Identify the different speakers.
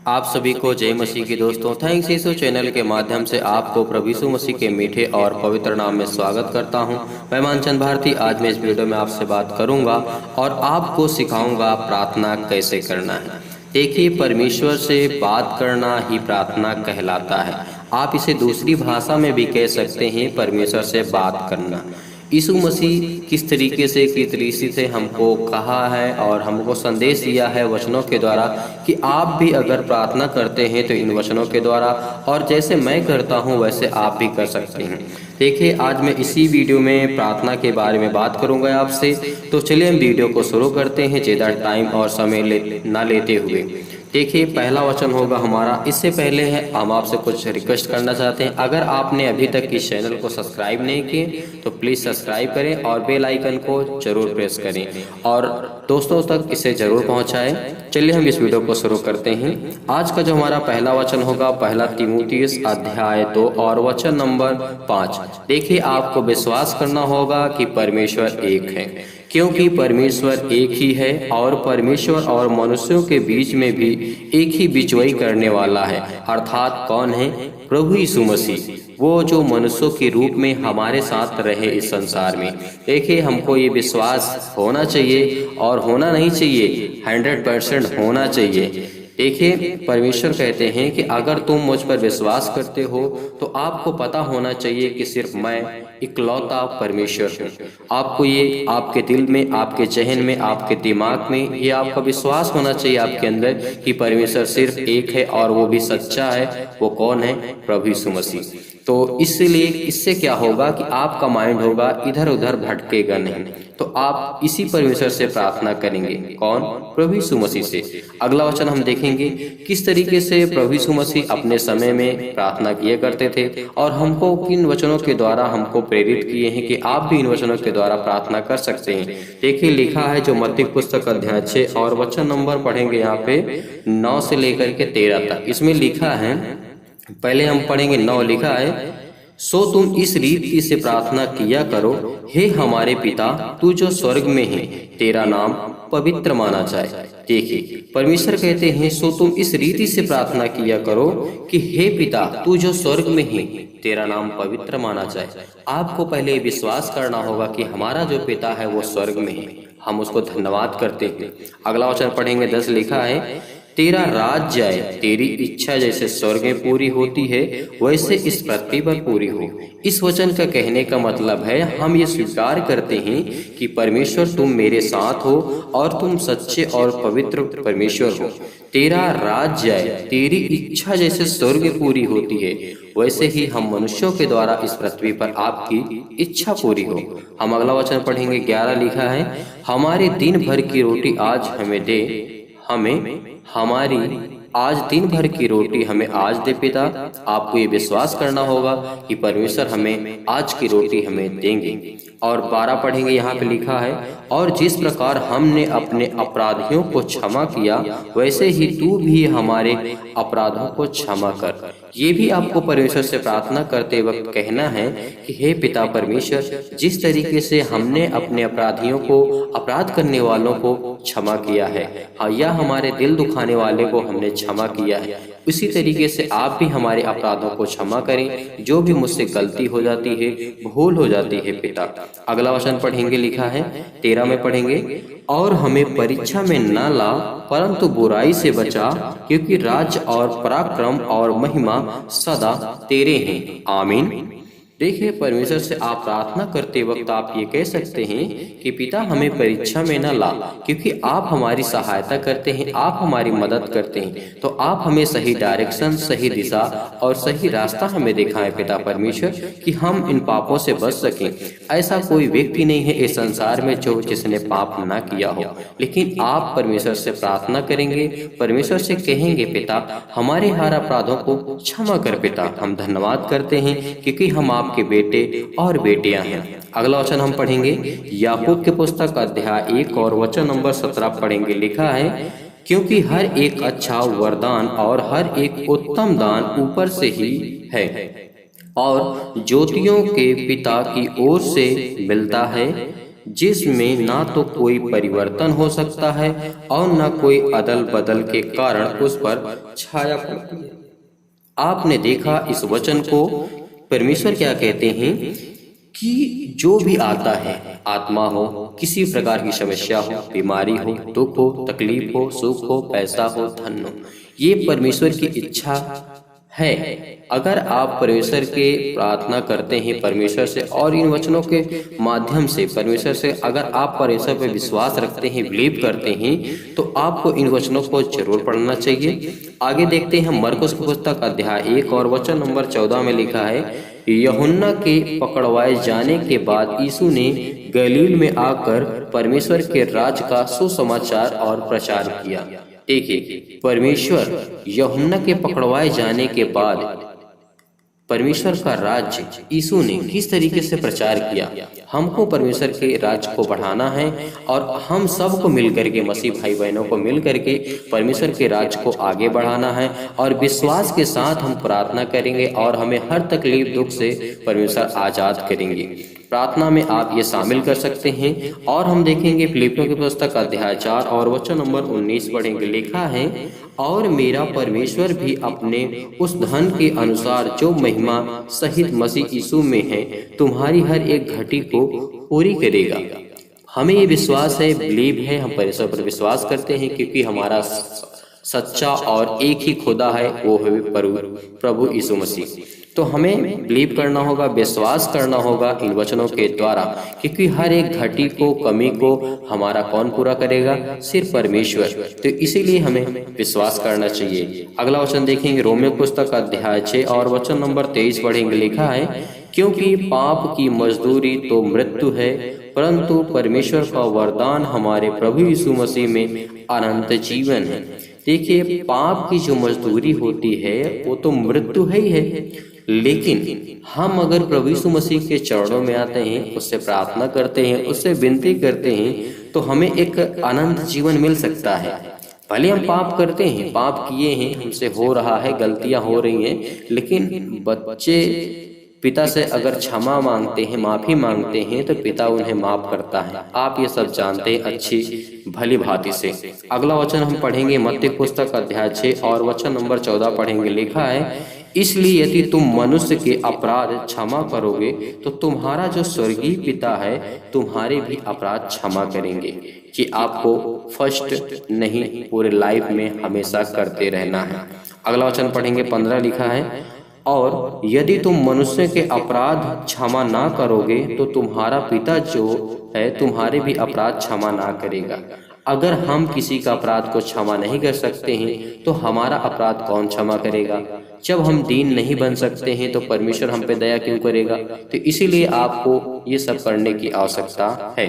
Speaker 1: आप सभी को जय मसीह की दोस्तों। थैंक्स यीशु चैनल के माध्यम से आपको प्रभु यीशु मसीह के मीठे और पवित्र नाम में स्वागत करता हूं। मैं मानचंद भारती आज मैं इस वीडियो में आपसे बात करूंगा और आपको सिखाऊंगा प्रार्थना कैसे करना है। देखिए, परमेश्वर से बात करना ही प्रार्थना कहलाता है। आप इसे दूसरी भाषा में भी कह सकते हैं, परमेश्वर से बात करना। यीशु मसीह किस तरीके से से हमको कहा है और हमको संदेश दिया है वचनों के द्वारा कि आप भी अगर प्रार्थना करते हैं तो इन वचनों के द्वारा, और जैसे मैं करता हूं वैसे आप भी कर सकते हैं। देखिए, आज मैं इसी वीडियो में प्रार्थना के बारे में बात करूंगा आपसे। तो चलिए हम वीडियो को शुरू करते हैं ज़्यादा टाइम और समय ना लेते हुए। देखिए, पहला वचन होगा हमारा। इससे पहले हम आपसे कुछ रिक्वेस्ट करना चाहते हैं। अगर आपने अभी तक इस चैनल को सब्सक्राइब नहीं किए तो प्लीज़ सब्सक्राइब करें और बेल आइकन को जरूर प्रेस करें और दोस्तों तक इसे जरूर पहुंचाएं। चलिए हम इस वीडियो को शुरू करते हैं। आज का जो हमारा पहला वचन होगा, पहला तीमुथियुस अध्याय 2 और वचन नंबर 5। देखिए, आपको विश्वास करना होगा कि परमेश्वर एक है, क्योंकि परमेश्वर एक ही है और परमेश्वर और मनुष्यों के बीच में भी एक ही बिचवाई करने वाला है। अर्थात कौन है? प्रभु यीशु मसीह, वो जो मनुष्यों के रूप में हमारे साथ रहे इस संसार में। देखिए, हमको ये विश्वास होना चाहिए और होना नहीं चाहिए, 100% होना चाहिए। देखिए, परमेश्वर कहते हैं कि अगर तुम मुझ पर विश्वास करते हो तो आपको पता होना चाहिए कि सिर्फ मैं इकलौता परमेश्वर हूँ। आपको ये आपके दिल में, आपके जहन में, आपके दिमाग में ये आपका विश्वास होना चाहिए आपके अंदर कि परमेश्वर सिर्फ एक है और वो भी सच्चा है। वो कौन है? प्रभु यीशु मसीह। तो इसलिए इससे क्या होगा कि आपका माइंड होगा इधर उधर भटकेगा नहीं। तो आप इसी परमेश्वर से प्रार्थना करेंगे। कौन? प्रभु यीशु मसीह से। अगला वचन हम देखेंगे किस तरीके से प्रभु यीशु मसीह अपने समय में प्रार्थना किया करते थे और हमको किन वचनों के द्वारा हमको प्रेरित किए हैं कि आप भी इन वचनों के द्वारा प्रार्थना कर सकते हैं। देखिए, लिखा है जो मत्ती पुस्तक अध्याय 6 और वचन नंबर पढ़ेंगे यहाँ पे 9 से लेकर के 13 तक। इसमें लिखा है, पहले हम पढ़ेंगे 9। लिखा है, सो तुम इस रीति से प्रार्थना किया करो, हे हमारे पिता तू जो स्वर्ग में है, तेरा नाम पवित्र माना जाए। देखिए, परमेश्वर कहते हैं सो तुम इस रीति से प्रार्थना किया करो कि हे पिता तू जो स्वर्ग में है, तेरा नाम पवित्र माना जाए। आपको पहले विश्वास करना होगा कि हमारा जो पिता है वो स्वर्ग में है, हम उसको धन्यवाद करते हैं। अगला वचन पढ़ेंगे 10। लिखा है, तेरा राज जाए, तेरी इच्छा जैसे स्वर्ग में पूरी होती है वैसे इस पृथ्वी पर पूरी हो। इस वचन का कहने का मतलब है हम ये स्वीकार करते हैं कि परमेश्वर तुम मेरे साथ हो और तुम सच्चे और पवित्र परमेश्वर हो। तेरा राज जाए, तेरी इच्छा जैसे स्वर्ग में पूरी होती है वैसे ही हम मनुष्यों के द्वारा इस पृथ्वी पर आपकी इच्छा पूरी हो। हम अगला वचन पढ़ेंगे 11। लिखा है, हमारे दिन भर की रोटी आज हमें दे, हमारी आज दिन भर की रोटी हमें आज दे पिता। आपको ये विश्वास करना होगा कि परमेश्वर हमें आज की रोटी हमें देंगे। और 12 पढ़ेंगे, यहाँ पे लिखा है, और जिस प्रकार हमने अपने अपराधियों को क्षमा किया वैसे ही तू भी हमारे अपराधों को क्षमा कर। ये भी आपको परमेश्वर से प्रार्थना करते वक्त कहना है कि हे पिता परमेश्वर, जिस तरीके से हमने अपने अपराधियों को, अपराध करने वालों को क्षमा किया है, या हमारे दिल दुखाने वाले को हमने क्षमा किया है, उसी तरीके से आप भी हमारे अपराधों को क्षमा करें। जो भी मुझसे गलती हो जाती है, भूल हो जाती है पिता। अगला वचन पढ़ेंगे, लिखा है 13 में पढ़ेंगे, और हमें परीक्षा में न ला परंतु बुराई से बचा, क्योंकि राज्य और पराक्रम और महिमा सदा तेरे हैं। आमीन। देखिए, परमेश्वर से आप प्रार्थना करते वक्त आप ये कह सकते हैं कि पिता हमें परीक्षा में न ला, क्योंकि आप हमारी सहायता करते हैं, आप हमारी मदद करते हैं। तो आप हमें सही डायरेक्शन, सही दिशा और सही रास्ता हमें दिखाएं पिता परमेश्वर, कि हम इन पापों से बच सकें। ऐसा कोई व्यक्ति नहीं है इस संसार में जिसने पाप ना किया हो, लेकिन आप परमेश्वर से प्रार्थना करेंगे, परमेश्वर से कहेंगे पिता हमारे हर अपराधों को क्षमा कर पिता। हम धन्यवाद करते हैं क्योंकि हम आपके बेटे और बेटियां हैं। अगला वचन हम पढ़ेंगे याकूब की पुस्तक अध्याय 1 और वचन नंबर 17 पढ़ेंगे। लिखा है, क्योंकि हर एक अच्छा वरदान और हर एक उत्तम दान ऊपर से ही है और ज्योतियों के पिता की ओर से मिलता है, जिसमें ना तो कोई परिवर्तन हो सकता है और ना कोई अदल बदल के कारण उस पर छाया पड़ती है। आपने देखा इस वचन को परमेश्वर क्या कहते हैं कि जो भी आता है, आत्मा हो, किसी प्रकार की समस्या हो, बीमारी हो, दुख हो, तकलीफ हो, सुख हो, पैसा हो, धन हो, ये परमेश्वर की इच्छा है। अगर आप परमेश्वर के प्रार्थना करते हैं परमेश्वर से और इन वचनों के माध्यम से परमेश्वर से अगर आप परमेश्वर पर विश्वास रखते हैं, बिलीव करते हैं, तो आपको इन वचनों को जरूर पढ़ना चाहिए। आगे देखते हैं मरकुस की पुस्तक अध्याय 1 और वचन नंबर 14 में लिखा है, यूहन्ना के पकड़वाए जाने के बाद यीशु ने गलील में आकर परमेश्वर के राज का सुसमाचार और प्रचार किया। देखिए, परमेश्वर यूहन्ना के पकड़वाए जाने के बाद परमेश्वर का राज्य यीशु ने किस तरीके से प्रचार किया। हमको परमेश्वर के राज्य को बढ़ाना है और हम सबको मिलकर के, मसीह भाई बहनों को मिलकर के परमेश्वर के राज्य को आगे बढ़ाना है और विश्वास के साथ हम प्रार्थना करेंगे और हमें हर तकलीफ दुख से परमेश्वर आजाद करेंगे। प्रार्थना में आप ये शामिल कर सकते हैं और हम देखेंगे फिलिपियों की पुस्तक अध्याय 4 और वचन नंबर 19 पढ़ेंगे। लिखा है, और मेरा परमेश्वर भी अपने उस धन के अनुसार जो महिमा सहित मसीह यीशु में है तुम्हारी हर एक घटी को पूरी करेगा। हमें ये विश्वास है, बिलीव है, हम परमेश्वर पर विश्वास करते हैं क्योंकि हमारा सच्चा और एक ही खुदा है, वो है प्रभु यीशु मसीह। तो हमें बिलीव करना होगा, विश्वास करना होगा इन वचनों के द्वारा, क्योंकि हर एक घटी को, कमी को हमारा कौन पूरा करेगा? सिर्फ परमेश्वर। तो इसीलिए हमें विश्वास करना चाहिए। अगला वचन देखेंगे रोमियो पुस्तक अध्याय 6 और वचन नंबर 23 पढ़ेंगे। लिखा है, क्योंकि पाप की मजदूरी तो मृत्यु है, परंतु परमेश्वर का वरदान हमारे प्रभु यीशु मसीह में अनंत जीवन है। देखिए, पाप की जो मजदूरी होती है वो तो मृत्यु है ही है, लेकिन हम अगर प्रभु यीशु मसीह के चरणों में आते हैं, उससे प्रार्थना करते हैं, उससे विनती करते हैं, तो हमें एक अनंत जीवन मिल सकता है। भले हम पाप करते हैं, पाप किए हैं, हमसे हो रहा है, गलतियां हो रही हैं, लेकिन बच्चे पिता से अगर क्षमा मांगते हैं, माफी मांगते हैं, तो पिता उन्हें माफ करता है। आप ये सब जानते हैं अच्छी भली भांति से। अगला वचन हम पढ़ेंगे मत्ती पुस्तक अध्याय 6 और वचन नंबर 14 पढ़ेंगे। लिखा है, इसलिए यदि तुम मनुष्य के अपराध क्षमा करोगे तो तुम्हारा जो स्वर्गीय पिता है तुम्हारे भी अपराध क्षमा करेंगे। कि आपको फर्स्ट नहीं, पूरे लाइफ में हमेशा करते रहना है। अगला वचन पढ़ेंगे 15। लिखा है, और यदि तुम मनुष्य के अपराध क्षमा ना करोगे तो तुम्हारा पिता जो है तुम्हारे भी अपराध क्षमा ना करेगा। अगर हम किसी का अपराध को क्षमा नहीं कर सकते हैं तो हमारा अपराध कौन क्षमा करेगा? जब हम दीन नहीं बन सकते हैं तो परमेश्वर हम पे दया क्यों करेगा? तो इसीलिए आपको ये सब करने की आवश्यकता है।